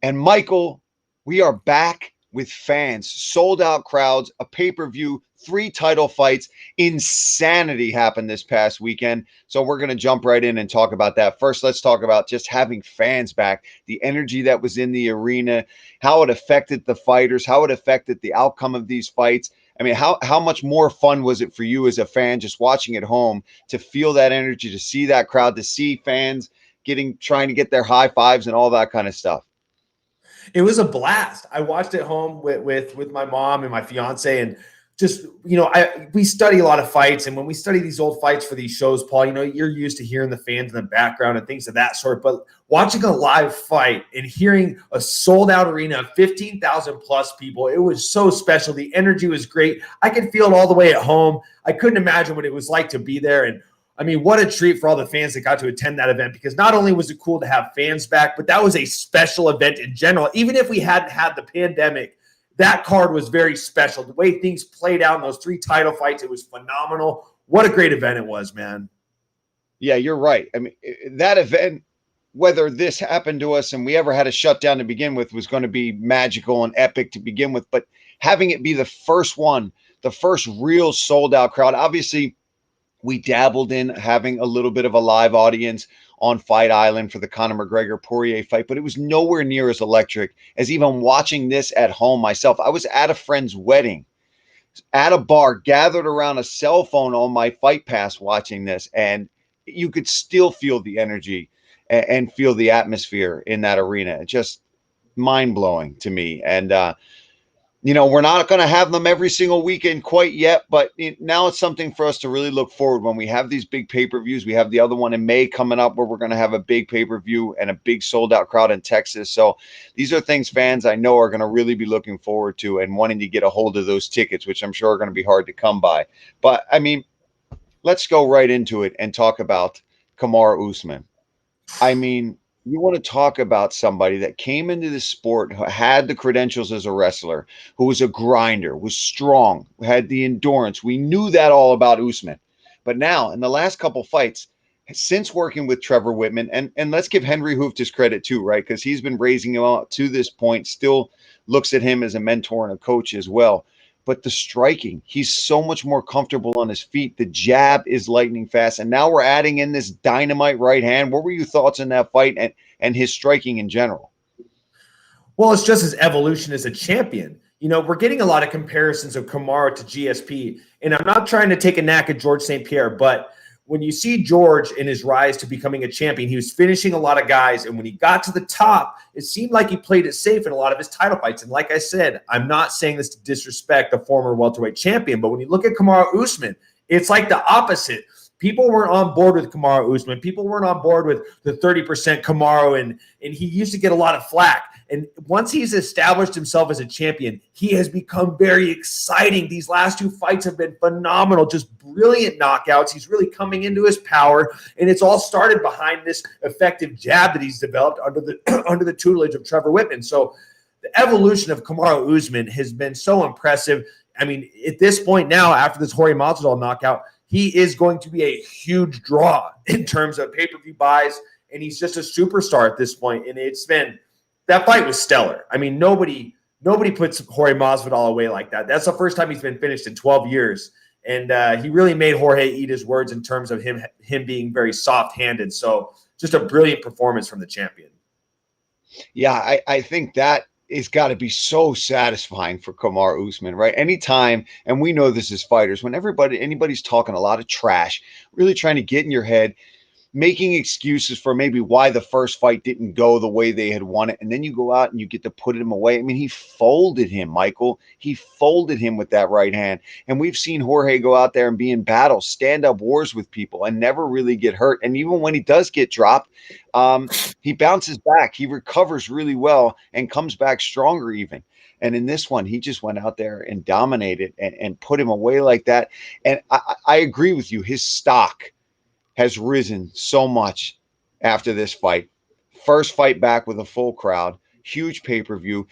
And Michael, we are back with fans, sold out crowds, a pay per view, three title fights. Insanity happened this past weekend. So we're going to jump right in and talk about that. First, let's talk about just having fans back, the energy that was in the arena, how it affected the fighters, how it affected the outcome of these fights. I mean, how much more fun was it for you as a fan just watching at home to feel that energy, to see that crowd, to see fans trying to get their high fives and all that kind of stuff? It was a blast. I watched it home with my mom and my fiance, and just we study a lot of fights, and when we study these old fights for these shows, Paul, you're used to hearing the fans in the background and things of that sort, but watching a live fight and hearing a sold out arena of 15,000 plus people, it was so special. The energy was great. I could feel it all the way at home. I couldn't imagine what it was like to be there. And I mean, what a treat for all the fans that got to attend that event, because not only was it cool to have fans back, but that was a special event in general. Even if we hadn't had the pandemic, that card was very special. The way things played out in those three title fights, it was phenomenal. What a great event it was, man. Yeah, you're right. I mean, that event, whether this happened to us and we ever had a shutdown to begin with, was going to be magical and epic to begin with. But having it be the first one, the first real sold out crowd, obviously, we dabbled in having a little bit of a live audience on Fight Island for the Conor McGregor Poirier fight, but it was nowhere near as electric as even watching this at home myself. I was at a friend's wedding, at a bar, gathered around a cell phone on my Fight Pass watching this, and you could still feel the energy and feel the atmosphere in that arena. Just mind blowing to me. And we're not going to have them every single weekend quite yet, but now it's something for us to really look forward when we have these big pay-per-views. We have the other one in May coming up where we're going to have a big pay-per-view and a big sold-out crowd in Texas. So these are things fans I know are going to really be looking forward to and wanting to get a hold of those tickets, which I'm sure are going to be hard to come by. But, I mean, let's go right into it and talk about Kamaru Usman. I mean, you want to talk about somebody that came into this sport, who had the credentials as a wrestler, who was a grinder, was strong, had the endurance. We knew that all about Usman. But now, in the last couple fights, since working with Trevor Whitman, and let's give Henry Hooft his credit too, right? Because he's been raising him up to this point, still looks at him as a mentor and a coach as well. But the striking, he's so much more comfortable on his feet. The jab is lightning fast. And now we're adding in this dynamite right hand. What were your thoughts in that fight and his striking in general? Well, it's just his evolution as a champion. We're getting a lot of comparisons of Kamaru to GSP, and I'm not trying to take a knack at George St. Pierre, but when you see George in his rise to becoming a champion, he was finishing a lot of guys. And when he got to the top, it seemed like he played it safe in a lot of his title fights. And like I said, I'm not saying this to disrespect the former welterweight champion, but when you look at Kamaru Usman, it's like the opposite. People weren't on board with Kamaru Usman. People weren't on board with the 30% Kamaru, and he used to get a lot of flack. And once he's established himself as a champion, he has become very exciting. These last two fights have been phenomenal, just brilliant knockouts. He's really coming into his power, and it's all started behind this effective jab that he's developed under the tutelage of Trevor Whitman. So the evolution of Kamaru Usman has been so impressive. I mean, at this point now, after this Jorge Masvidal knockout, he is going to be a huge draw in terms of pay-per-view buys, and he's just a superstar at this point. And that fight was stellar. I mean, nobody puts Jorge Masvidal away like that. That's the first time he's been finished in 12 years, and he really made Jorge eat his words in terms of him being very soft-handed. So just a brilliant performance from the champion. Yeah, I think that it's got to be so satisfying for Kamaru Usman, right? Anytime, and we know this as fighters, when anybody's talking a lot of trash, really trying to get in your head, making excuses for maybe why the first fight didn't go the way they had wanted, and then you go out and you get to put him away. I mean, he folded him, Michael. He folded him with that right hand. And we've seen Jorge go out there and be in battle, stand up wars with people, and never really get hurt. And even when he does get dropped, he bounces back. He recovers really well and comes back stronger even. And in this one, he just went out there and dominated and put him away like that. And I agree with you. His stock has risen so much after this fight. First fight back with a full crowd. huge pay-per-view.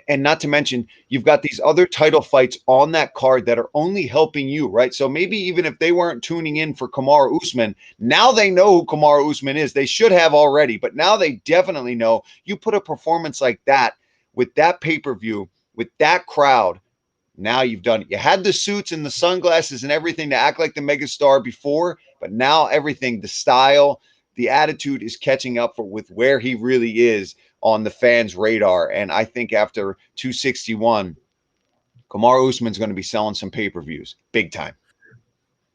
And not to mention, you've got these other title fights on that card that are only helping you, right? So maybe even if they weren't tuning in for Kamaru Usman, now they know who Kamaru Usman is. They should have already, but now they definitely know. You put a performance like that with that pay-per-view, with that crowd, now you've done it. You had the suits and the sunglasses and everything to act like the megastar before, but now everything, the style, the attitude is catching up with where he really is on the fans' radar. And I think after 261, Kamaru Usman's going to be selling some pay-per-views big time.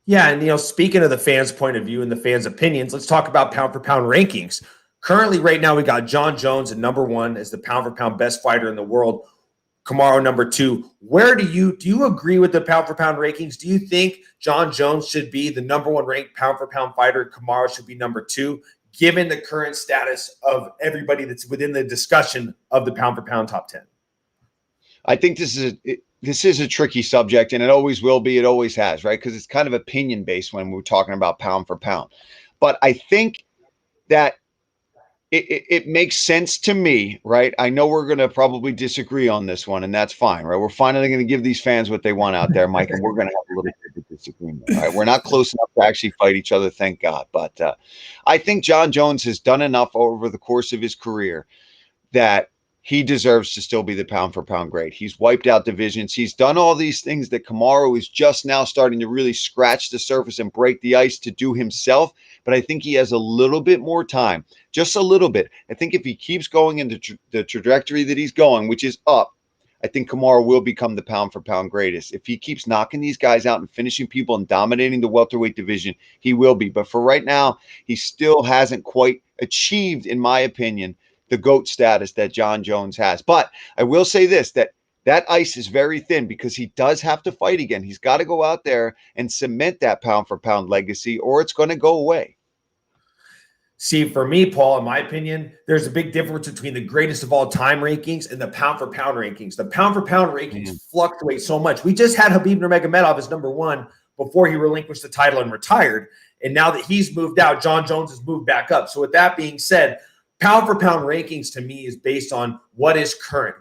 Yeah, and speaking of the fans' point of view and the fans' opinions, let's talk about pound for pound rankings. Currently, right now, we got Jon Jones at number 1 as the pound for pound best fighter in the world. Kamaru number 2. Where do you agree with the pound for pound rankings? Do you think Jon Jones should be the number 1 ranked pound for pound fighter? Kamaru should be number 2, given the current status of everybody that's within the discussion of the pound for pound top 10? I think this is a tricky subject, and it always will be. It always has, right? Because it's kind of opinion based when we're talking about pound for pound. But I think that it makes sense to me, right? I know we're going to probably disagree on this one, and that's fine, right? We're finally going to give these fans what they want out there, Mike, and we're going to have a little bit of disagreement, right? We're not close enough to actually fight each other, thank God. But I think Jon Jones has done enough over the course of his career that he deserves to still be the pound for pound great. He's wiped out divisions. He's done all these things that Kamaru is just now starting to really scratch the surface and break the ice to do himself. But I think he has a little bit more time, just a little bit. I think if he keeps going in the trajectory that he's going, which is up, I think Kamaru will become the pound for pound greatest. If he keeps knocking these guys out and finishing people and dominating the welterweight division, he will be. But for right now, he still hasn't quite achieved, in my opinion, the GOAT status that Jon Jones has. But I will say this, that ice is very thin because he does have to fight again. He's got to go out there and cement that pound for pound legacy, or it's going to go away. See, for me, Paul, in my opinion, there's a big difference between the greatest of all time rankings and the pound for pound rankings. The pound for pound rankings fluctuate so much. We just had Khabib Nurmagomedov as number 1 before he relinquished the title and retired. And now that he's moved out, Jon Jones has moved back up. So with that being said, pound for pound rankings to me is based on what is current,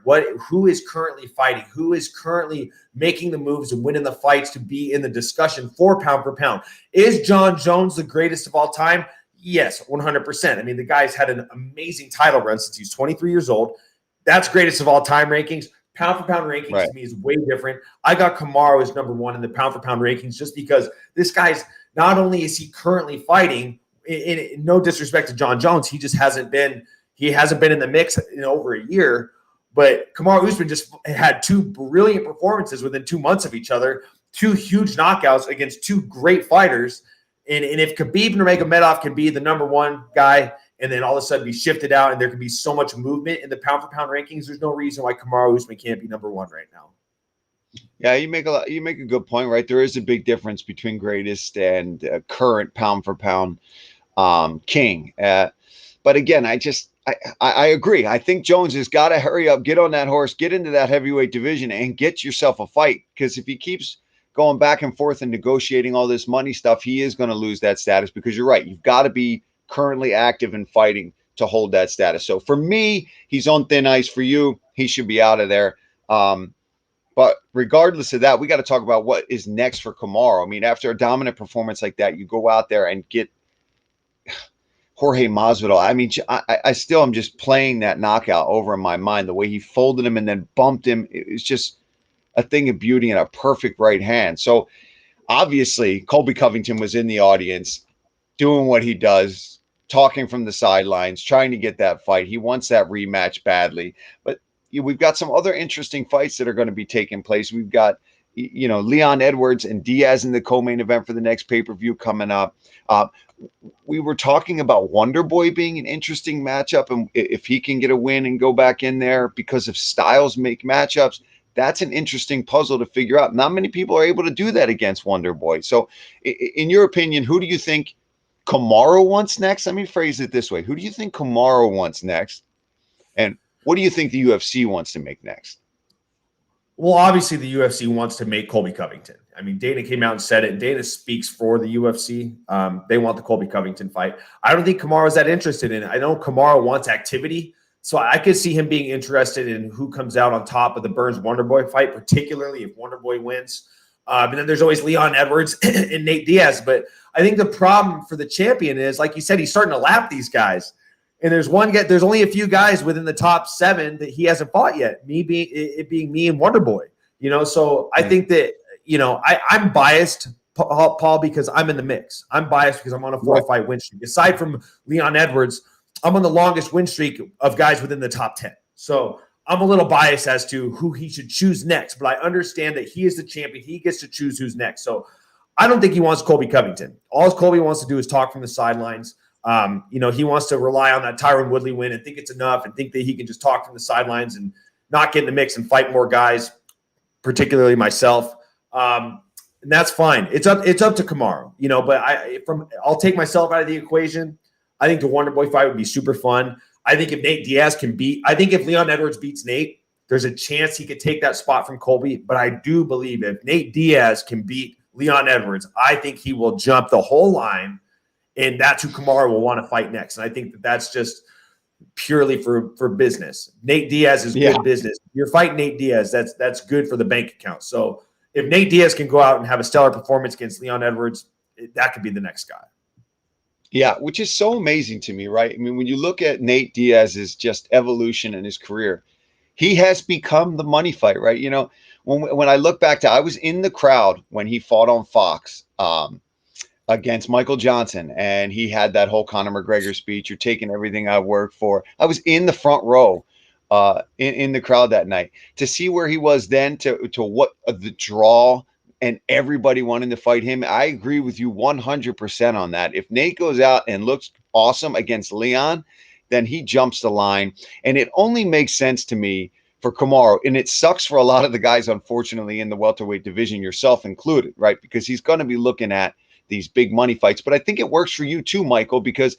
who is currently fighting, who is currently making the moves and winning the fights to be in the discussion for pound for pound. Is Jon Jones the greatest of all time? Yes, 100%. I mean, the guy's had an amazing title run since he's 23 years old. That's greatest of all time rankings. Pound for pound rankings to me is way different. I got Kamaru as number 1 in the pound for pound rankings just because this guy's, not only is he currently fighting, in no disrespect to Jon Jones, he hasn't been in the mix in over a year. But Kamaru Usman just had 2 brilliant performances within 2 months of each other, 2 huge knockouts against 2 great fighters. And if Khabib Nurmagomedov can be the number 1 guy and then all of a sudden be shifted out and there can be so much movement in the pound for pound rankings, there's no reason why Kamaru Usman can't be number 1 right now. Yeah, you make a good point, right? There is a big difference between greatest and current pound for pound king. But again, I agree. I think Jones has got to hurry up, get on that horse, get into that heavyweight division and get yourself a fight. Because if he keeps going back and forth and negotiating all this money stuff, he is going to lose that status because you're right. You've got to be currently active and fighting to hold that status. So for me, he's on thin ice. For you, he should be out of there. But regardless of that, we got to talk about what is next for Kamaru. I mean, after a dominant performance like that, you go out there and get Jorge Masvidal. I mean, I still am just playing that knockout over in my mind. The way he folded him and then bumped him, it's just a thing of beauty and a perfect right hand. So obviously, Colby Covington was in the audience doing what he does, talking from the sidelines, trying to get that fight. He wants that rematch badly. But we've got some other interesting fights that are going to be taking place. We've got, Leon Edwards and Diaz in the co-main event for the next pay-per-view coming up. We were talking about Wonder Boy being an interesting matchup, and if he can get a win and go back in there because of styles make matchups, that's an interesting puzzle to figure out. Not many people are able to do that against Wonder Boy. So in your opinion, who do you think Kamaru wants next? Let me phrase it this way. Who do you think Kamaru wants next? And what do you think the UFC wants to make next? Well, obviously the UFC wants to make Colby Covington. I mean, Dana came out and said it, and Dana speaks for the UFC. They want the Colby Covington fight. I don't think Kamaru is that interested in it. I know Kamaru wants activity, So I could see him being interested in who comes out on top of the Burns Wonderboy fight, particularly if Wonderboy wins. And then there's always Leon Edwards and Nate Diaz. But I think the problem for the champion is, like you said, he's starting to lap these guys. And there's only a few guys within the top 7 that he hasn't fought yet. It being me and Wonderboy. So I think that I'm biased, Paul, because I'm in the mix. I'm biased because I'm on a 4-fight win streak. Aside from Leon Edwards, I'm on the longest win streak of guys within the top 10. So I'm a little biased as to who he should choose next, but I understand that he is the champion. He gets to choose who's next. So I don't think he wants Colby Covington. All Colby wants to do is talk from the sidelines. He wants to rely on that Tyron Woodley win and think it's enough and think that he can just talk from the sidelines and not get in the mix and fight more guys, particularly myself. And that's fine. It's up to Kamaru, but I'll take myself out of the equation. I think the Wonderboy fight would be super fun. I think if Leon Edwards beats Nate, there's a chance he could take that spot from Colby. But I do believe if Nate Diaz can beat Leon Edwards, I think he will jump the whole line, and that's who Kamaru will want to fight next. And I think that's just purely for business. Nate Diaz is good business. You're fighting Nate Diaz. That's good for the bank account. So if Nate Diaz can go out and have a stellar performance against Leon Edwards, that could be the next guy. Yeah, which is so amazing to me, right? I mean, when you look at Nate Diaz's just evolution in his career, he has become the money fight, right? When I look back to, I was in the crowd when he fought on Fox against Michael Johnson, and he had that whole Conor McGregor speech, "You're taking everything I worked for." I was in the front row in the crowd that night to see where he was then to what the draw and everybody wanting to fight him. I agree with you 100% on that. If Nate goes out and looks awesome against Leon, then he jumps the line. And it only makes sense to me for Kamaru. And it sucks for a lot of the guys, unfortunately, in the welterweight division, yourself included, right? Because he's going to be looking at these big money fights. But I think it works for you too, Michael, because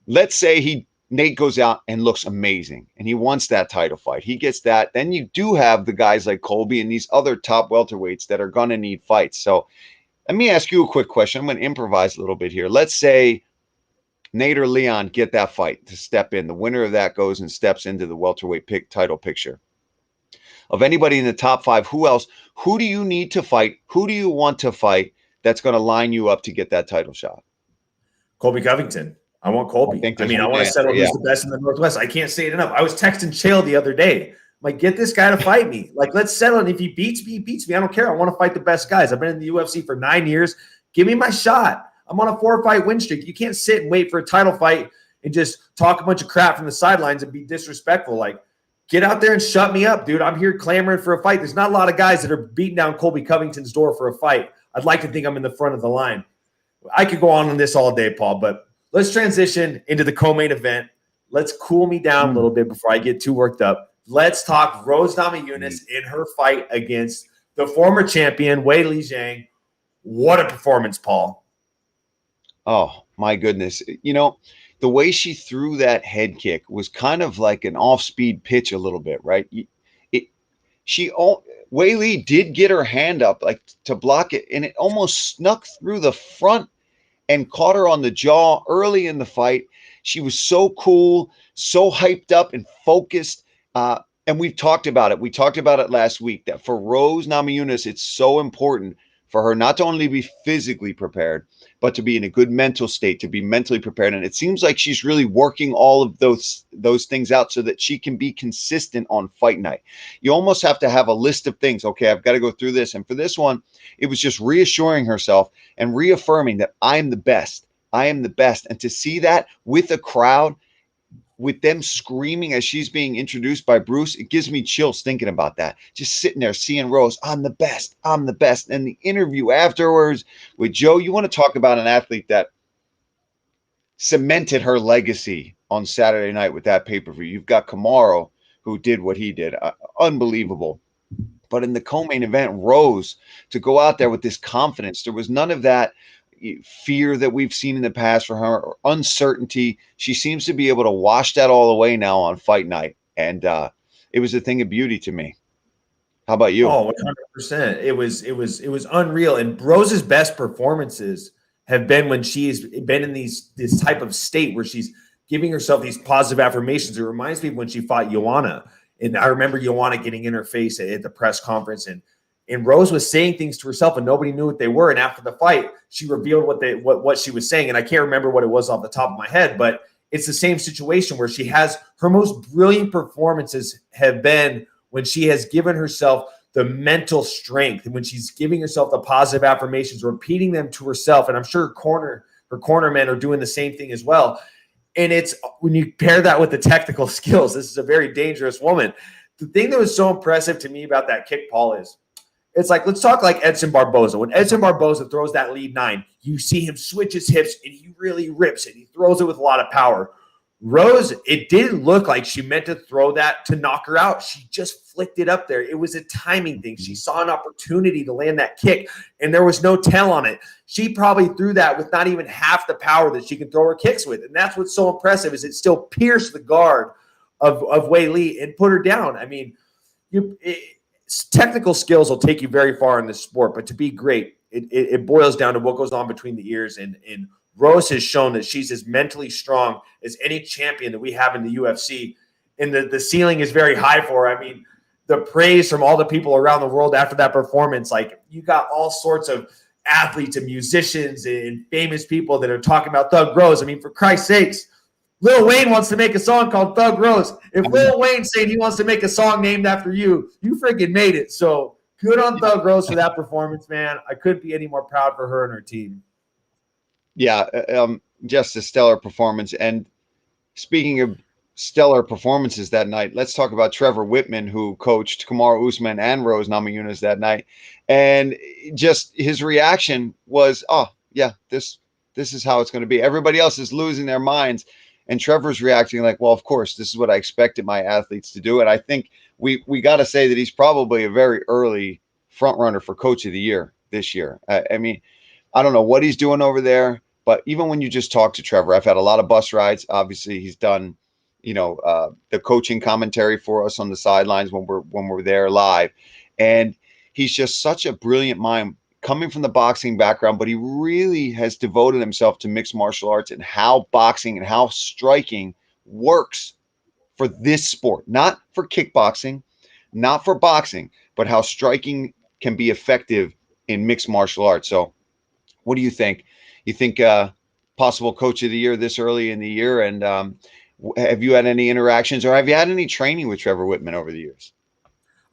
let's say Nate goes out and looks amazing and he wants that title fight. He gets that. Then you do have the guys like Colby and these other top welterweights that are going to need fights. So let me ask you a quick question. I'm going to improvise a little bit here. Let's say Nate or Leon get that fight to step in. The winner of that goes and steps into the welterweight title picture. Of anybody in the top 5, who else? Who do you need to fight? Who do you want to fight that's going to line you up to get that title shot? Colby Covington. I want Colby. I want to settle who's the best in the Northwest. I can't say it enough. I was texting Chael the other day. Like, get this guy to fight me. Like, let's settle. And if he beats me, he beats me. I don't care. I want to fight the best guys. I've been in the UFC for 9 years. Give me my shot. I'm on a 4-fight win streak. You can't sit and wait for a title fight and just talk a bunch of crap from the sidelines and be disrespectful. Like, get out there and shut me up, dude. I'm here clamoring for a fight. There's not a lot of guys that are beating down Colby Covington's door for a fight. I'd like to think I'm in the front of the line. I could go on this all day, Paul, but let's transition into the co-main event. Let's cool me down a little bit before I get too worked up. Let's talk Rose Namajunas in her fight against the former champion, Weili Zhang. What a performance, Paul. Oh, my goodness. The way she threw that head kick was kind of like an off-speed pitch a little bit, right? Weili did get her hand up like to block it, and it almost snuck through the front and caught her on the jaw early in the fight. She was so cool, so hyped up and focused. And we've talked about it. We talked about it last week that for Rose Namajunas, it's so important for her not to only be physically prepared, but to be in a good mental state, to be mentally prepared. And it seems like she's really working all of those things out so that she can be consistent on fight night. You almost have to have a list of things. Okay, I've got to go through this. And for this one, it was just reassuring herself and reaffirming that I am the best. I am the best. And to see that with a crowd, with them screaming as she's being introduced by Bruce, it gives me chills thinking about that. Just sitting there seeing Rose, I'm the best, I'm the best. And the interview afterwards with Joe, you want to talk about an athlete that cemented her legacy on Saturday night with that pay-per-view. You've got Kamaru, who did what he did. Unbelievable. But in the co-main event, Rose, to go out there with this confidence, there was none of that fear that we've seen in the past for her, or uncertainty. She seems to be able to wash that all away now on fight night. And it was a thing of beauty to me. How about you? Oh, 100%. It was unreal. And Rose's best performances have been when she's been in this type of state where she's giving herself these positive affirmations. It reminds me of when she fought Joanna. And I remember Joanna getting in her face at the press conference, and Rose was saying things to herself and nobody knew what they were. And after the fight, she revealed what she was saying. And I can't remember what it was off the top of my head, but it's the same situation where she has her most brilliant performances have been when she has given herself the mental strength and when she's giving herself the positive affirmations, repeating them to herself. And I'm sure her corner men are doing the same thing as well. And it's when you pair that with the technical skills, this is a very dangerous woman. The thing that was so impressive to me about that kick, Paul, is it's like, let's talk like Edson Barboza. When Edson Barboza throws that lead 9, you see him switch his hips and he really rips it. He throws it with a lot of power. Rose, it didn't look like she meant to throw that to knock her out. She just flicked it up there. It was a timing thing. She saw an opportunity to land that kick, and there was no tell on it. She probably threw that with not even half the power that she can throw her kicks with. And that's what's so impressive is it still pierced the guard of Wei Li and put her down. I mean, technical skills will take you very far in this sport, but to be great, it boils down to what goes on between the ears. And Rose has shown that she's as mentally strong as any champion that we have in the UFC. And the ceiling is very high for her. I mean, the praise from all the people around the world after that performance, like you got all sorts of athletes and musicians and famous people that are talking about Thug Rose. I mean, for Christ's sakes, Lil Wayne wants to make a song called Thug Rose. If Lil Wayne's saying he wants to make a song named after you, you freaking made it. So good on Thug Rose for that performance, man. I couldn't be any more proud for her and her team. Yeah, just a stellar performance. And speaking of stellar performances that night, let's talk about Trevor Whitman, who coached Kamaru Usman and Rose Namajunas that night. And just his reaction was, oh, yeah, this is how it's going to be. Everybody else is losing their minds. And Trevor's reacting like, well, of course, this is what I expected my athletes to do. And I think we got to say that he's probably a very early front runner for Coach of the Year this year. I mean, I don't know what he's doing over there, but even when you just talk to Trevor, I've had a lot of bus rides. Obviously, he's done, the coaching commentary for us on the sidelines when we're there live. And he's just such a brilliant mind coming from the boxing background, but he really has devoted himself to mixed martial arts and how boxing and how striking works for this sport, not for kickboxing, not for boxing, but how striking can be effective in mixed martial arts. So what do you think? You think possible Coach of the Year this early in the year? And have you had any interactions or have you had any training with Trevor Whitman over the years?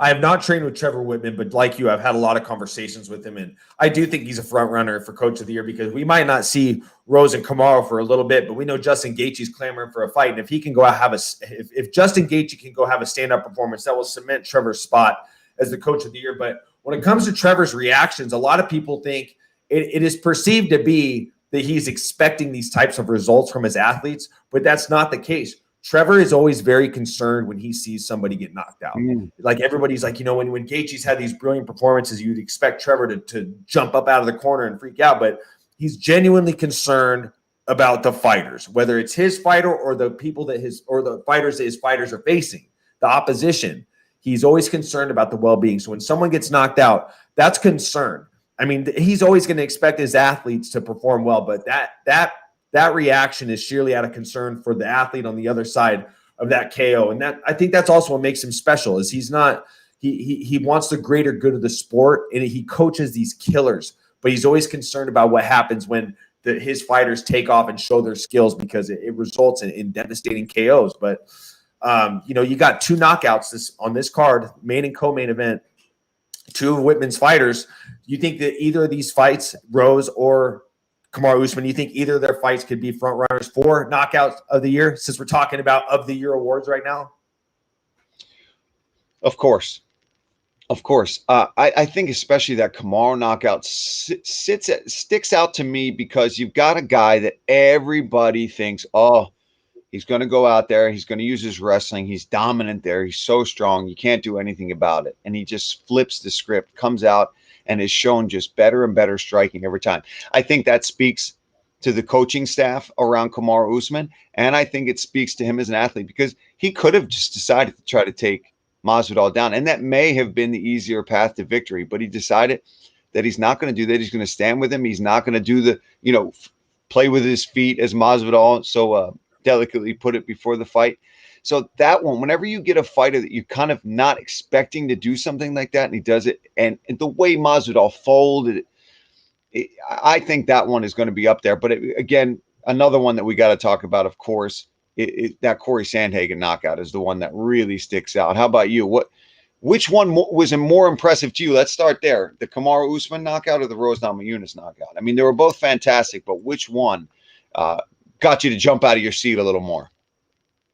I have not trained with Trevor Whitman, but like you, I've had a lot of conversations with him, and I do think he's a front runner for Coach of the Year because we might not see Rose and Kamaru for a little bit, but we know Justin Gaethje's clamoring for a fight, and if he can go out if Justin Gaethje can go have a stand-up performance, that will cement Trevor's spot as the Coach of the Year. But when it comes to Trevor's reactions, a lot of people think it is perceived to be that he's expecting these types of results from his athletes, but that's not the case. Trevor is always very concerned when he sees somebody get knocked out. Like everybody's like, when Gaethje's had these brilliant performances, you'd expect Trevor to jump up out of the corner and freak out, but he's genuinely concerned about the fighters, whether it's his fighter or the people the fighters that his fighters are facing, the opposition. He's always concerned about the well-being. So when someone gets knocked out, that's concern. I mean, he's always going to expect his athletes to perform well, but that reaction is sheerly out of concern for the athlete on the other side of that KO. And that I think that's also what makes him special is he wants the greater good of the sport and he coaches these killers, but he's always concerned about what happens when his fighters take off and show their skills because it results in devastating KOs. But, you got 2 knockouts on this card, main and co-main event, 2 of Whitman's fighters. You think that either of these fights, Rose or Kamaru Usman, you think either of their fights could be front runners for knockouts of the year, since we're talking about of the year awards right now? Of course. I think especially that Kamaru knockout sticks out to me because you've got a guy that everybody thinks, oh, he's going to go out there. He's going to use his wrestling. He's dominant there. He's so strong. You can't do anything about it. And he just flips the script, comes out, and is shown just better and better striking every time. I think that speaks to the coaching staff around Kamaru Usman, and I think it speaks to him as an athlete because he could have just decided to try to take Masvidal down, and that may have been the easier path to victory, but he decided that he's not going to do that. He's going to stand with him. He's not going to do the, play with his feet as Masvidal so delicately put it before the fight. So that one, whenever you get a fighter that you're kind of not expecting to do something like that, and he does it, and the way Masvidal folded it, I think that one is going to be up there. But again, another one that we got to talk about, of course, that Corey Sandhagen knockout is the one that really sticks out. How about you? Which one was more impressive to you? Let's start there. The Kamaru Usman knockout or the Rose Namajunas knockout? I mean, they were both fantastic, but which one got you to jump out of your seat a little more?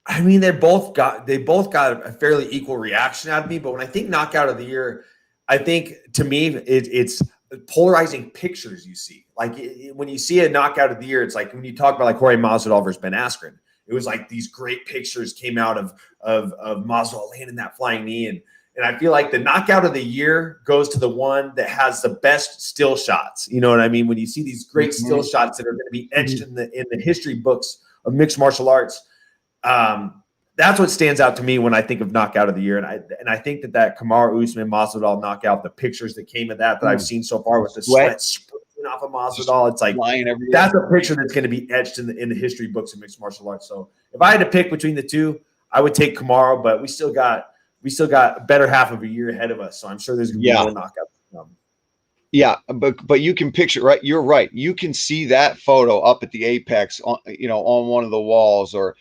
I mean, they both got a fairly equal reaction out of me. But when I think knockout of the year, I think to me it's polarizing pictures you see. Like when you see a knockout of the year, it's like when you talk about like Jorge Masvidal versus Ben Askren. It was like these great pictures came out of Masvidal landing that flying knee, and I feel like the knockout of the year goes to the one that has the best still shots. You know what I mean? When you see these great still shots that are going to be etched in the history books of mixed martial arts. That's what stands out to me when I think of knockout of the year. And I think that Kamaru Usman Masvidal knockout, the pictures that came of that I've seen so far with the sweat spraying off of Masvidal, it's like that's a picture that's going to be etched in the history books of mixed martial arts. So if I had to pick between the two, I would take Kamaru, but we still got a better half of a year ahead of us. So I'm sure there's going to be more knockouts. Yeah, but you can picture, right? You're right. You can see that photo up at the apex, on one of the walls or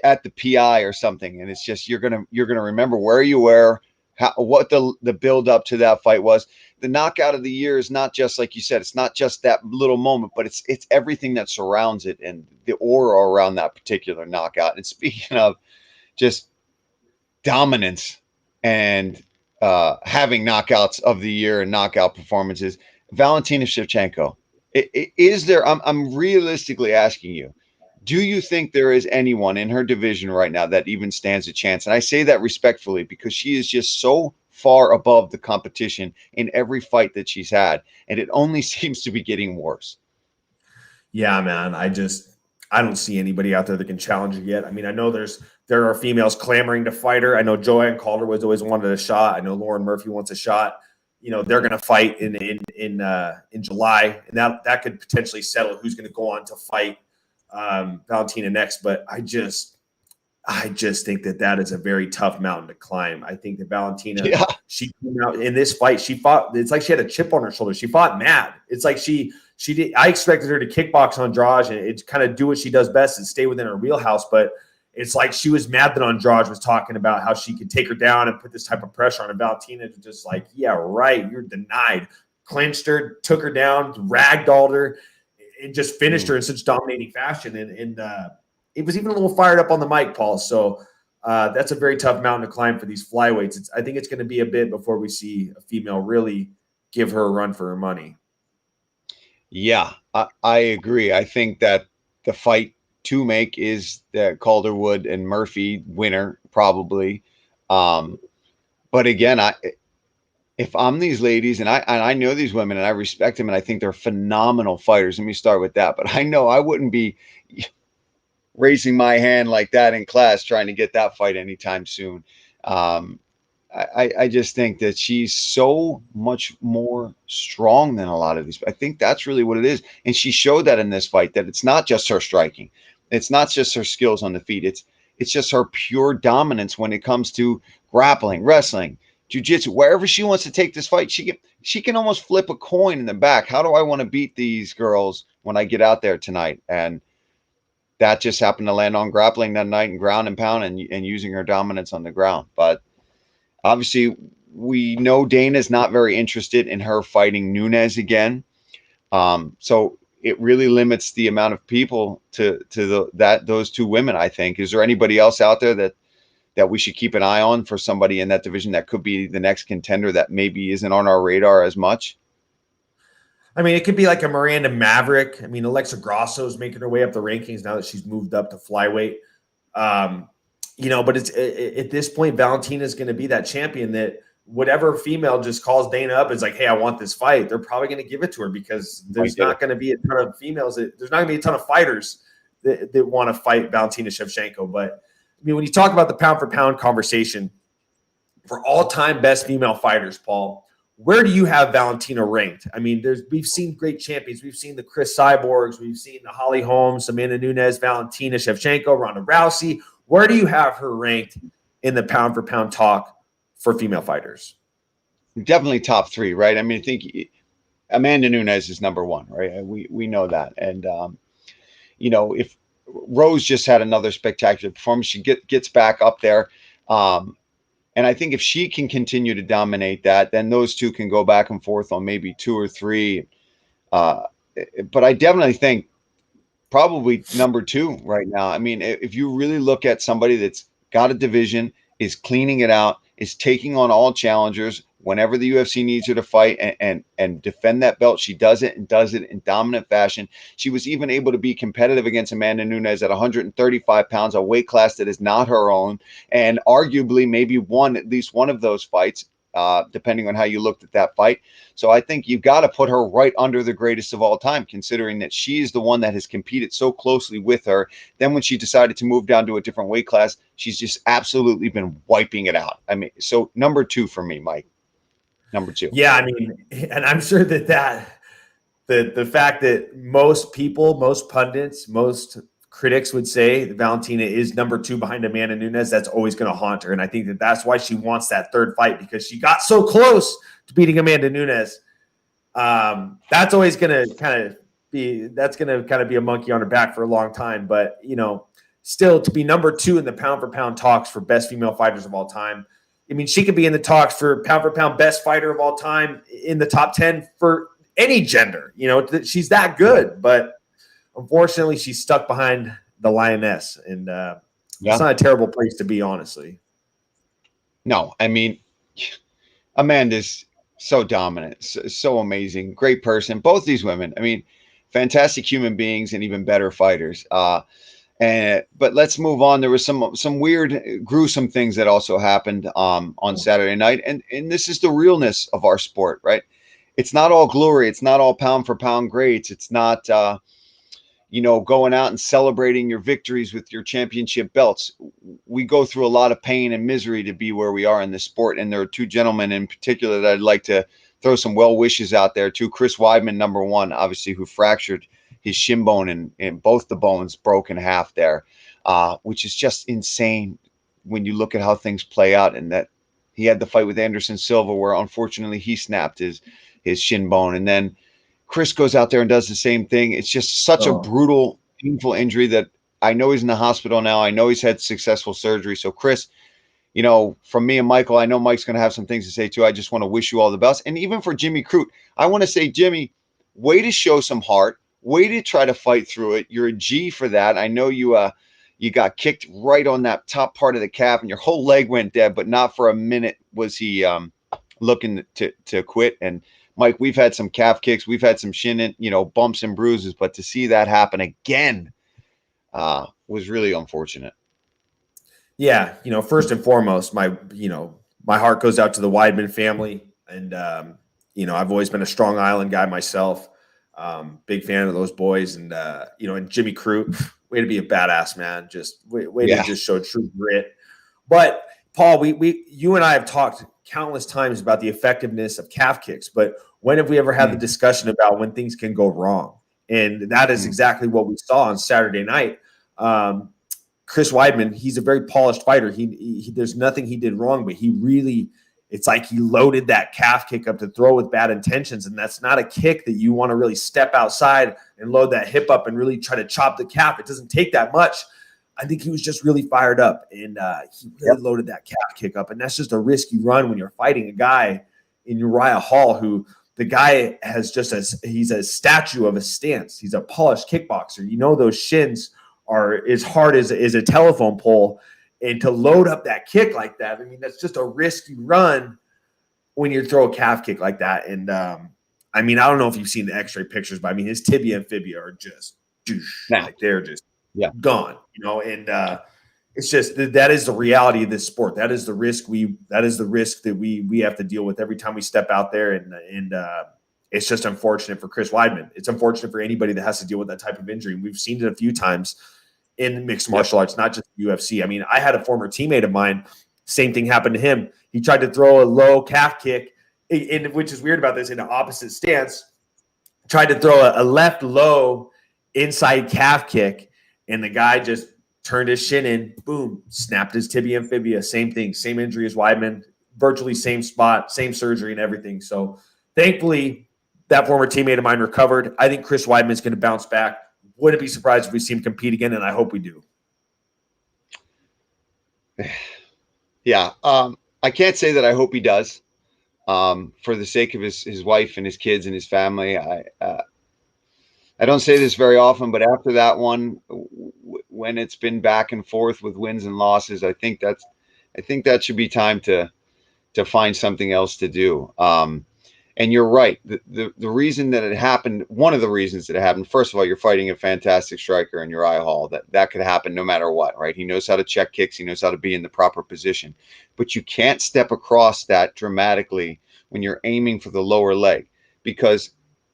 at the PI or something, and it's just you're gonna remember where you were, what the build up to that fight was. The knockout of the year is not just like you said. It's not just that little moment, but it's everything that surrounds it and the aura around that particular knockout. And speaking of just dominance and having knockouts of the year and knockout performances, Valentina Shevchenko. Is there? I'm realistically asking you. Do you think there is anyone in her division right now that even stands a chance? And I say that respectfully because she is just so far above the competition in every fight that she's had, and it only seems to be getting worse. Yeah, man. I don't see anybody out there that can challenge her yet. I mean, I know there are females clamoring to fight her. I know Joanne Calderwood's always wanted a shot. I know Lauren Murphy wants a shot. They're going to fight in July, and that could potentially settle who's going to go on to fight Valentina next. But I just think that is a very tough mountain to climb. I think that Valentina, she came out in this fight. She fought. It's like she had a chip on her shoulder. She fought mad. It's like she did. I expected her to kickbox Andrade and it's kind of do what she does best and stay within her wheelhouse. But it's like she was mad that Andrade was talking about how she could take her down and put this type of pressure on her. Valentina was just like, yeah, right. You're denied. Clinched her, took her down, ragdolled her, and just finished her in such dominating fashion. And it was even a little fired up on the mic, Paul. So that's a very tough mountain to climb for these flyweights. I think it's going to be a bit before we see a female really give her a run for her money. Yeah, I agree. I think that the fight to make is the Calderwood and Murphy winner, probably. But again, if I'm these ladies and I know these women and I respect them and I think they're phenomenal fighters, let me start with that. But I know I wouldn't be raising my hand like that in class trying to get that fight anytime soon. I just think that she's so much more strong than a lot of these. I think that's really what it is. And she showed that in this fight, that it's not just her striking. It's not just her skills on the feet. It's just her pure dominance when it comes to grappling, wrestling, jiu-jitsu, wherever she wants to take this fight. She can almost flip a coin in the back. How do I want to beat these girls when I get out there tonight? And that just happened to land on grappling that night and ground and pound and using her dominance on the ground. But obviously, we know Dana's not very interested in her fighting Nunes again. So it really limits the amount of people to those two women, I think. Is there anybody else out there that we should keep an eye on for somebody in that division that could be the next contender that maybe isn't on our radar as much? I mean, it could be like a Miranda Maverick. I mean, Alexa Grasso is making her way up the rankings now that she's moved up to flyweight. But it's at this point, Valentina is going to be that champion that whatever female just calls Dana up is like, hey, I want this fight. They're probably going to give it to her because there's not going to be a ton of females. There's not going to be a ton of fighters that want to fight Valentina Shevchenko. But I mean, when you talk about the pound for pound conversation for all time best female fighters, Paul, Where do you have Valentina ranked? I mean, we've seen great champions. We've seen the Chris Cyborgs. We've seen the Holly Holmes, Amanda Nunes, Valentina Shevchenko, Ronda Rousey. Where do you have her ranked in the pound for pound talk for female fighters? Definitely top three, right? I mean, I think Amanda Nunes is number one, right? We know that. And, if Rose just had another spectacular performance, she gets back up there. And I think if she can continue to dominate that, then those two can go back and forth on maybe 2 or 3. But I definitely think probably number 2 right now. I mean, if you really look at somebody that's got a division, is cleaning it out, is taking on all challengers whenever the UFC needs her to fight and defend that belt, she does it and does it in dominant fashion. She was even able to be competitive against Amanda Nunes at 135 pounds, a weight class that is not her own, and arguably maybe won at least one of those fights, depending on how you looked at that fight. So I think you've got to put her right under the greatest of all time, considering that she is the one that has competed so closely with her. Then when she decided to move down to a different weight class, she's just absolutely been wiping it out. I mean, so number 2 for me, Mike. Number 2. Yeah, I mean, and I'm sure that the fact that most people, most pundits, most critics would say that Valentina is number 2 behind Amanda Nunes, that's always going to haunt her. And I think that's why she wants that third fight, because she got so close to beating Amanda Nunes. That's always going to kind of be a monkey on her back for a long time. But, still to be number 2 in the pound for pound talks for best female fighters of all time. I mean, she could be in the talks for pound best fighter of all time, in the top 10 for any gender. She's that good, but unfortunately she's stuck behind the lioness, and it's not a terrible place to be, honestly. No, I mean, Amanda's so dominant, so amazing, great person. Both these women, I mean, fantastic human beings and even better fighters. But let's move on. There was some weird, gruesome things that also happened on Saturday night, and this is the realness of our sport, right? It's not all glory. It's not all pound for pound greats. It's not going out and celebrating your victories with your championship belts. We go through a lot of pain and misery to be where we are in this sport, and there are 2 gentlemen in particular that I'd like to throw some well wishes out there to. Chris Weidman, number 1, obviously, who fractured his shin bone and both the bones broke in half there, which is just insane when you look at how things play out. And that he had the fight with Anderson Silva where unfortunately he snapped his shin bone. And then Chris goes out there and does the same thing. It's just such a brutal, painful injury that I know he's in the hospital now. I know he's had successful surgery. So Chris, from me and Michael, I know Mike's going to have some things to say too. I just want to wish you all the best. And even for Jimmy Crute, I want to say, Jimmy, way to show some heart. Way to try to fight through it. You're a G for that. I know you got kicked right on that top part of the calf and your whole leg went dead, but not for a minute was he looking to quit. And Mike, we've had some calf kicks, we've had some shin, bumps and bruises, but to see that happen again was really unfortunate. Yeah, first and foremost, my heart goes out to the Weidman family, and I've always been a Strong Island guy myself. Big fan of those boys, and and Jimmy Crute, way to be a badass, man. Just way to just show true grit. But Paul, you and I have talked countless times about the effectiveness of calf kicks, but when have we ever had the discussion about when things can go wrong? And that is exactly what we saw on Saturday night. Chris Weidman, he's a very polished fighter. He there's nothing he did wrong, but it's like he loaded that calf kick up to throw with bad intentions. And that's not a kick that you want to really step outside and load that hip up and really try to chop the calf. It doesn't take that much. I think he was just really fired up, and he really loaded that calf kick up. And that's just a risk you run when you're fighting a guy in Uriah Hall, who the guy has he's a statue of a stance. He's a polished kickboxer. Those shins are as hard as a telephone pole. And to load up that kick like that, I mean, that's just a risk you run when you throw a calf kick like that. And I don't know if you've seen the X-ray pictures, but I mean, his tibia and fibia are just like they're just gone, And it's just that is the reality of this sport. That is the risk that we have to deal with every time we step out there. And it's just unfortunate for Chris Weidman. It's unfortunate for anybody that has to deal with that type of injury. And we've seen it a few times in mixed martial arts, not just UFC. I mean, I had a former teammate of mine, same thing happened to him. He tried to throw a low calf kick which is weird about this, in an opposite stance, tried to throw a left low inside calf kick, and the guy just turned his shin in, boom, snapped his tibia and fibia. Same thing, same injury as Weidman, virtually same spot, same surgery and everything. So thankfully, that former teammate of mine recovered. I think Chris Weidman is going to bounce back. Wouldn't be surprised if we see him compete again, and I hope we do. Yeah, I can't say that I hope he does. For the sake of his wife and his kids and his family, I don't say this very often, but after that one, when it's been back and forth with wins and losses, I think that should be time to find something else to do. And you're right. The reason that it happened, one of the reasons that it happened, first of all, you're fighting a fantastic striker in Uriah Hall. That could happen no matter what, right? He knows how to check kicks. He knows how to be in the proper position. But you can't step across that dramatically when you're aiming for the lower leg, because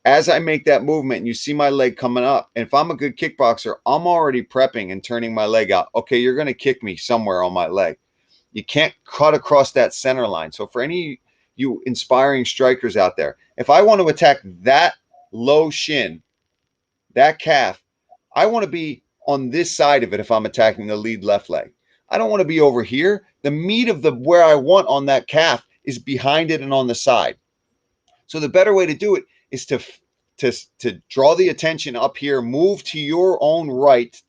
as I make that movement and you see my leg coming up, and if I'm a good kickboxer, I'm already prepping and turning my leg out. Okay, you're going to kick me somewhere on my leg. You can't cut across that center line. So for any you inspiring strikers out there, if I want to attack that low shin, that calf, I want to be on this side of it if I'm attacking the lead left leg. I don't want to be over here. The meat of where I want on that calf is behind it and on the side. So the better way to do it is to draw the attention up here, move to your own right,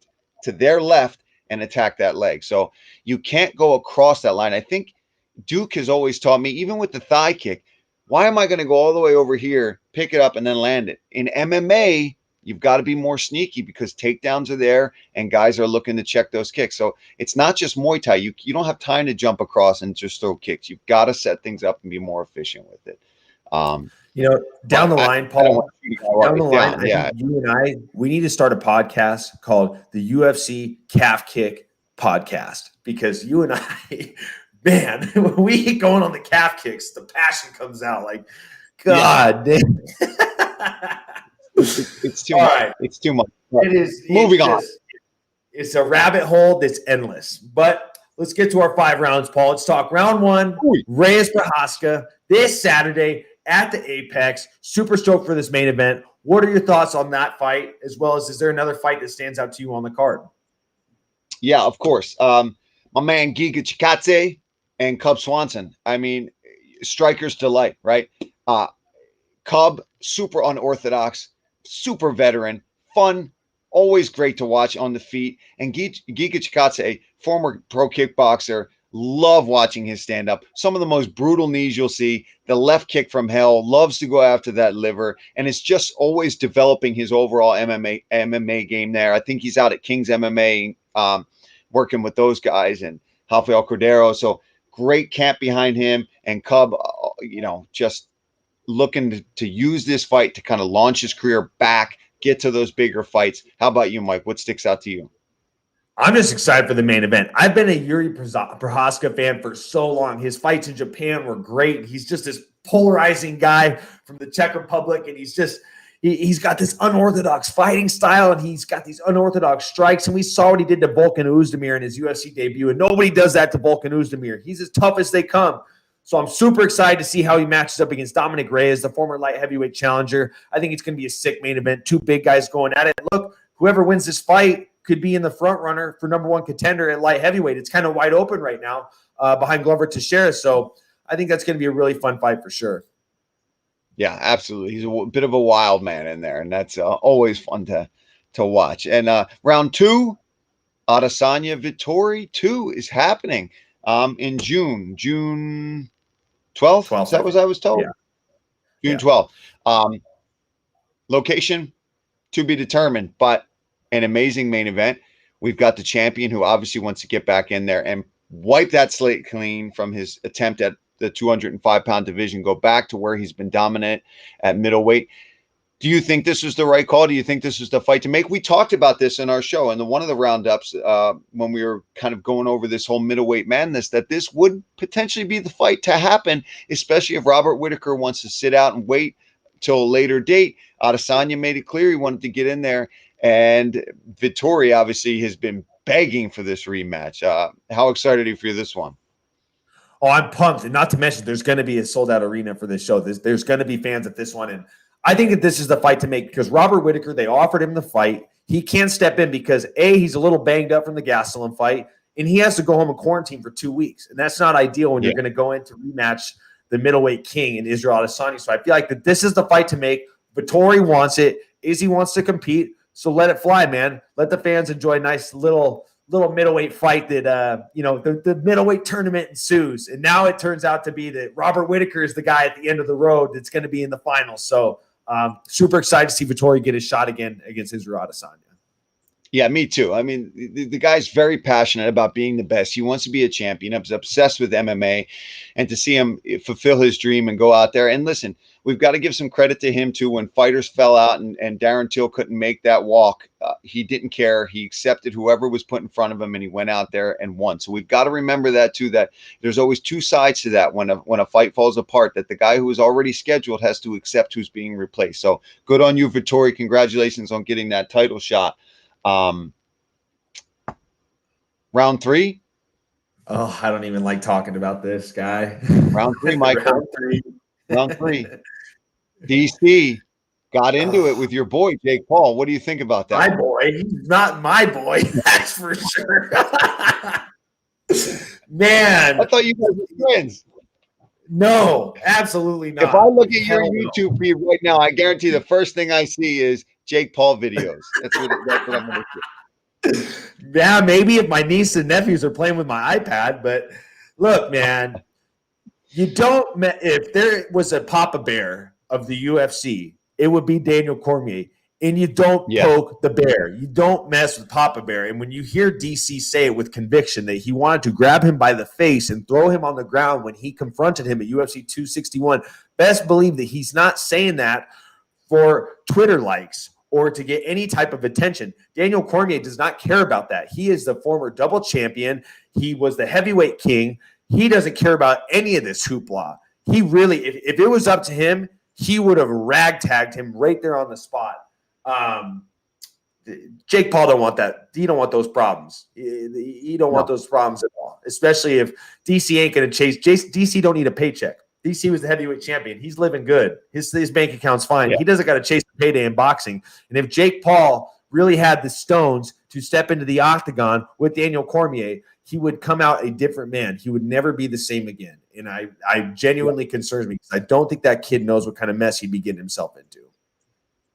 to their left, and attack that leg. So you can't go across that line. I think Duke has always taught me, even with the thigh kick, why am I going to go all the way over here, pick it up, and then land it? In MMA, you've got to be more sneaky because takedowns are there and guys are looking to check those kicks. So it's not just Muay Thai. You don't have time to jump across and just throw kicks. You've got to set things up and be more efficient with it. Down the line, Paul, down the line, I think you and we need to start a podcast called the UFC Calf Kick Podcast, because you and I, man, when we get going on the calf kicks, the passion comes out. Like, God damn. It's too much. Right. It's too much. Right. It is. Moving on. It's a rabbit hole that's endless. But let's get to our 5 rounds, Paul. Let's talk round 1, Reyes Prochazka, this Saturday at the Apex. Super stoked for this main event. What are your thoughts on that fight, as well as is there another fight that stands out to you on the card? Yeah, of course. My man Giga Chikadze and Cub Swanson. I mean, striker's delight, right? Cub, super unorthodox, super veteran, fun, always great to watch on the feet. And Giga Chikadze, former pro kickboxer, love watching his stand-up. Some of the most brutal knees you'll see. The left kick from hell, loves to go after that liver, and it's just always developing his overall MMA game there. I think he's out at King's MMA working with those guys and Rafael Cordero. So great camp behind him. And Cub, just looking to use this fight to kind of launch his career back, get to those bigger fights. How about you, Mike? What sticks out to you? I'm just excited for the main event. I've been a Yuri Prochazka fan for so long. His fights in Japan were great. He's just this polarizing guy from the Czech Republic, and he's got this unorthodox fighting style, and he's got these unorthodox strikes. And we saw what he did to Volkan Oezdemir in his UFC debut, and nobody does that to Volkan Oezdemir. He's as tough as they come. So I'm super excited to see how he matches up against Dominic Reyes, the former light heavyweight challenger. I think it's going to be a sick main event. 2 big guys going at it. Look, whoever wins this fight could be in the front runner for #1 contender at light heavyweight. It's kind of wide open right now behind Glover Teixeira. So I think that's going to be a really fun fight for sure. Yeah, absolutely. He's a bit of a wild man in there, and that's always fun to watch. And round 2, Adesanya Vettori 2 is happening in June 12th. Is that what I was told? Yeah. June 12th. Location to be determined, but an amazing main event. We've got the champion who obviously wants to get back in there and wipe that slate clean from his attempt at the 205-pound division, go back to where he's been dominant at middleweight. Do you think this was the right call? Do you think this was the fight to make? We talked about this in our show and one of the roundups when we were kind of going over this whole middleweight madness, that this would potentially be the fight to happen, especially if Robert Whittaker wants to sit out and wait till a later date. Adesanya made it clear he wanted to get in there, and Vettori obviously has been begging for this rematch. How excited are you for this one? Oh, I'm pumped. And not to mention, there's going to be a sold-out arena for this show. There's going to be fans at this one. And I think that this is the fight to make because Robert Whittaker, they offered him the fight. He can't step in because, A, he's a little banged up from the Gastelum fight, and he has to go home and quarantine for 2 weeks. And that's not ideal when you're going to go in to rematch the middleweight king in Israel Adesanya. So I feel like that this is the fight to make. Vettori wants it. Izzy wants to compete. So let it fly, man. Let the fans enjoy a nice little middleweight fight that, the middleweight tournament ensues. And now it turns out to be that Robert Whittaker is the guy at the end of the road that's going to be in the finals. So super excited to see Vettori get his shot again against Israel Adesanya. Yeah, me too. I mean, the guy's very passionate about being the best. He wants to be a champion. He's obsessed with MMA, and to see him fulfill his dream and go out there. And listen, we've got to give some credit to him too. When fighters fell out and Darren Till couldn't make that walk, he didn't care. He accepted whoever was put in front of him, and he went out there and won. So we've got to remember that too, that there's always two sides to that. When a fight falls apart, that the guy who is already scheduled has to accept who's being replaced. So good on you, Vettori. Congratulations on getting that title shot. Round 3. Oh, I don't even like talking about this guy. Round 3, Michael. Round 3. DC got into it with your boy, Jake Paul. What do you think about that? My boy. He's not my boy. That's for sure. Man. I thought you guys were friends. No, absolutely not. If I look at your YouTube feed right now, I guarantee the first thing I see is Jake Paul videos. That's what I'm going to do. Yeah, maybe if my niece and nephews are playing with my iPad, but look, man, if there was a Papa Bear of the UFC, it would be Daniel Cormier. And you don't poke the bear. You don't mess with Papa Bear. And when you hear DC say it with conviction that he wanted to grab him by the face and throw him on the ground when he confronted him at UFC 261, best believe that he's not saying that for Twitter likes or to get any type of attention. Daniel Cormier does not care about that. He is the former double champion. He was the heavyweight king. He doesn't care about any of this hoopla. He really, if it was up to him, he would have ragtagged him right there on the spot. Jake Paul don't want that. He don't want those problems. He don't want those problems at all, especially if DC ain't going to chase. DC don't need a paycheck. DC was the heavyweight champion. He's living good. His bank account's fine. Yeah. He doesn't got to chase the payday in boxing. And if Jake Paul really had the stones to step into the octagon with Daniel Cormier, he would come out a different man. He would never be the same again. And I genuinely concerns me because I don't think that kid knows what kind of mess he'd be getting himself into.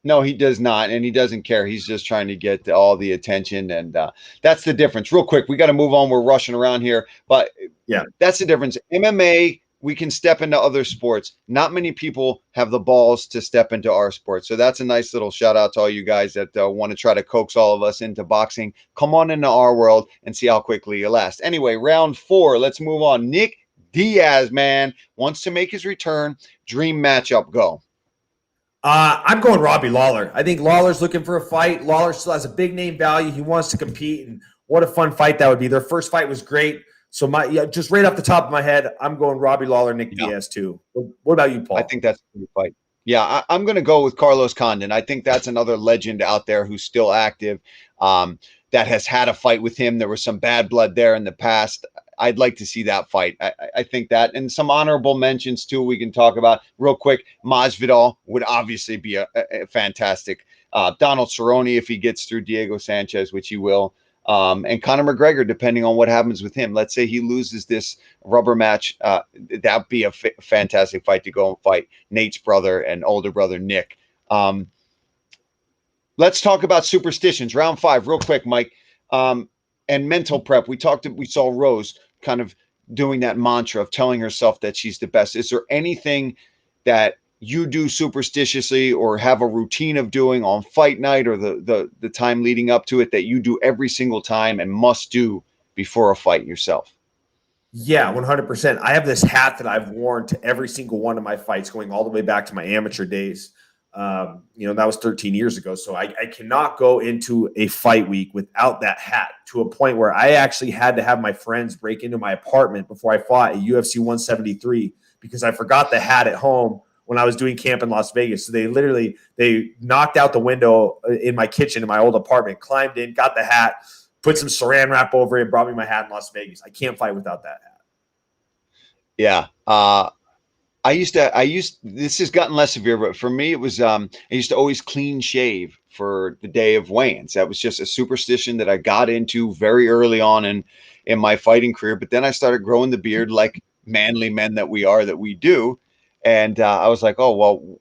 No, he does not, and he doesn't care. He's just trying to get all the attention, and that's the difference. Real quick, we got to move on. We're rushing around here, but yeah, that's the difference. MMA, we can step into other sports. Not many people have the balls to step into our sport, so that's a nice little shout out to all you guys that want to try to coax all of us into boxing. Come on into our world and see how quickly you last. Anyway, round 4. Let's move on. Nick Diaz, man, wants to make his return. Dream matchup, go. I'm going Robbie Lawler. I think Lawler's looking for a fight. Lawler still has a big name value. He wants to compete, and what a fun fight that would be. Their first fight was great. So just right off the top of my head, I'm going Robbie Lawler, Nick Diaz too. What about you, Paul? I think that's a good fight. Yeah, I'm going to go with Carlos Condon. I think that's another legend out there who's still active, that has had a fight with him. There was some bad blood there in the past. I'd like to see that fight. I think that, and some honorable mentions too we can talk about real quick. Masvidal would obviously be a fantastic. Donald Cerrone if he gets through Diego Sanchez, which he will. And Conor McGregor, depending on what happens with him. Let's say he loses this rubber match. That'd be a fantastic fight to go and fight Nate's brother and older brother, Nick. Let's talk about superstitions. Round 5, real quick, Mike. And mental prep. We saw Rose kind of doing that mantra of telling herself that she's the best. Is there anything that you do superstitiously or have a routine of doing on fight night or the time leading up to it that you do every single time and must do before a fight yourself? Yeah, 100%. I have this hat that I've worn to every single one of my fights going all the way back to my amateur days. That was 13 years ago. So I cannot go into a fight week without that hat, to a point where I actually had to have my friends break into my apartment before I fought at UFC 173 because I forgot the hat at home when I was doing camp in Las Vegas. So they knocked out the window in my kitchen in my old apartment, climbed in, got the hat, put some saran wrap over it, brought me my hat in Las Vegas. I can't fight without that hat. Yeah. This has gotten less severe, but for me, it was, I used to always clean shave for the day of weigh-ins. That was just a superstition that I got into very early on in my fighting career. But then I started growing the beard like manly men that we are, that we do. And I was like, oh, well,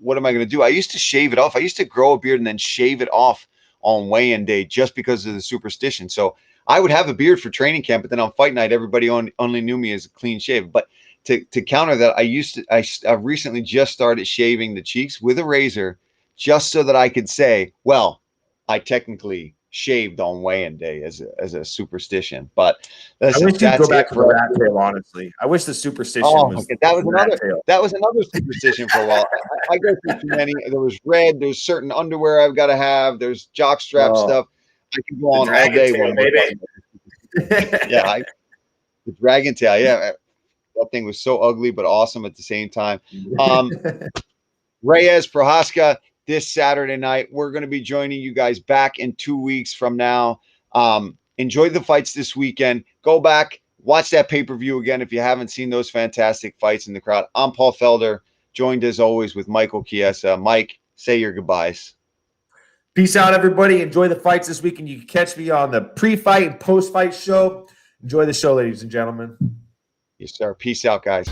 what am I going to do? I used to shave it off. I used to grow a beard and then shave it off on weigh-in day just because of the superstition. So I would have a beard for training camp, but then on fight night, everybody only knew me as a clean shave. But to counter that, I recently just started shaving the cheeks with a razor just so that I could say, well, I technically shaved on weigh-in day as a superstition. But I listen, wish you'd go that's back it to the for us. rat tail, honestly. I wish the superstition Oh my was God, the rat tail. that was another superstition for a while. I go through too many. There was red. There's certain underwear I've got to have. There's jock strap Oh, stuff. I can go the on all dragon day tail, when we're baby. talking about. Yeah, the dragon tail. Yeah, that thing was so ugly but awesome at the same time. Reyes Prohaska this Saturday night. We're going to be joining you guys back in 2 weeks from now. Enjoy the fights this weekend. Go back, watch that pay-per-view again if you haven't seen those fantastic fights in the crowd. I'm Paul Felder, joined as always with Michael Chiesa. Mike, say your goodbyes. Peace out, everybody. Enjoy the fights this weekend. You can catch me on the pre-fight and post-fight show. Enjoy the show, ladies and gentlemen. Yes, sir. Peace out, guys.